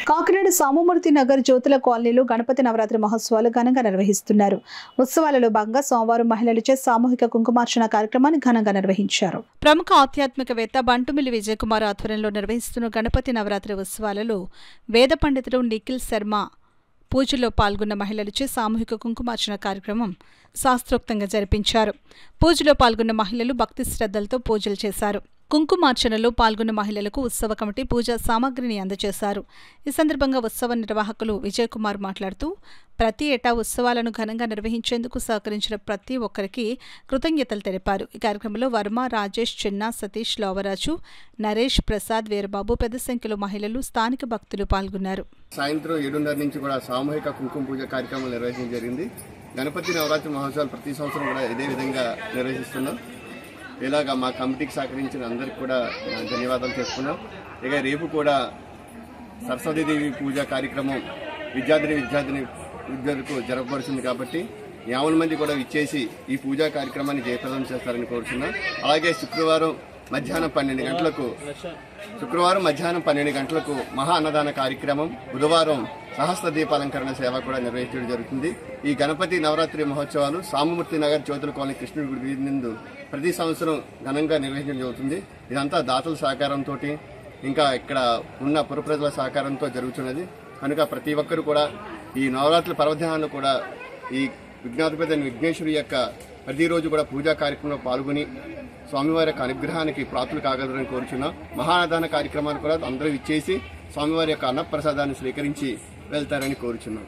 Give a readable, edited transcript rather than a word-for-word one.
కాకినాడ సామమూర్తి నగర్ జ్యోతుల కాలనీలో గణపతి నవరాత్రి మహోత్సవాలు ఘనంగా నిర్వహిస్తున్నారు. ఉత్సవాలలో భాగంగా సోమవారం మహిళలచే సామూహిక కుంకుమార్చన కార్యక్రమాన్ని ఘనంగా నిర్వహించారు. ప్రముఖ ఆధ్యాత్మికవేత్త బంటుమిల్లి విజయకుమార్ ఆధ్వర్యంలో నిర్వహిస్తున్న గణపతి నవరాత్రి ఉత్సవాలలో వేద పండితుడు నిఖిల్ శర్మ పూజల్లో పాల్గొన్న మహిళలచే సామూహిక కుంకుమార్చన కార్యక్రమం శాస్త్రోక్తంగా జరిపించారు. పూజలో పాల్గొన్న మహిళలు భక్తి శ్రద్ధలతో పూజలు చేశారు. కుంకుమార్చనలో పాల్గొన్న మహిళలకు ఉత్సవ కమిటీ పూజా సామగ్రిని అందజేశారు. ఈ సందర్భంగా ఉత్సవ నిర్వాహకులు విజయకుమార్ మాట్లాడుతూ ప్రతి ఏటా ఉత్సవాలను ఘనంగా నిర్వహించేందుకు సహకరించిన ప్రతి ఒక్కరికి కృతజ్ఞతలు తెలిపారు. ఈ కార్యక్రమంలో వర్మ, రాజేష్, చిన్న, సతీష్, లోవరాజు, నరేష్, ప్రసాద్, వీరబాబు, పెద్ద సంఖ్యలో మహిళలు, స్థానిక భక్తులు పాల్గొన్నారు. సాయంత్రం 7:30 నుంచి కూడా సామూహిక కుంకుమ పూజ కార్యక్రమం నిర్వహించడం జరిగింది. గణపతి నవరాత్రి మహోత్సవాలు ప్రతి సంవత్సరం కూడా ఇదే విధంగా నిర్వహిస్తున్నాం. ఇలాగా మా కమిటీకి సహకరించిన అందరికి కూడా ధన్యవాదాలు చెప్పుకున్నాం. ఇక రేపు కూడా సరస్వతీదేవి పూజా కార్యక్రమం విద్యార్థులకు జరపబడుతుంది కాబట్టి 50 మంది కూడా ఇచ్చేసి ఈ పూజా కార్యక్రమాన్ని జయప్రదం చేస్తారని కోరుతున్నాం. అలాగే శుక్రవారం మధ్యాహ్నం 12 గంటలకు మహా అన్నదాన కార్యక్రమం, బుధవారం సహస్ర దీపాలంకరణ సేవ కూడా నిర్వహించడం జరుగుతుంది. ఈ గణపతి నవరాత్రి మహోత్సవాలు సామమూర్తి నగర్ జ్యోతుల కాలనీ కృష్ణుడి గుడి నందు ప్రతి సంవత్సరం ఘనంగా నిర్వహించడం జరుగుతుంది. ఇదంతా దాతల సహకారంతో ఇంకా ఇక్కడ ఉన్న పుర ప్రజల సహకారంతో జరుగుతున్నది. కనుక ప్రతి ఒక్కరు కూడా ఈ నవరాత్రి పర్వదినాల్లో కూడా ఈ విఘ్నాధిపతి విఘ్నేశ్వరి యొక్క ప్రతిరోజు కూడా పూజా కార్యక్రమంలో పాల్గొని స్వామివారి యొక్క అనుగ్రహానికి ప్రాప్తులు కాగలరని కోరుచున్నాం. మహానదాన కార్యక్రమాలు కూడా అందరూ ఇచ్చేసి స్వామివారి యొక్క అన్నప్రసాదాన్ని స్వీకరించి వెళ్తారని కోరుచున్నాం.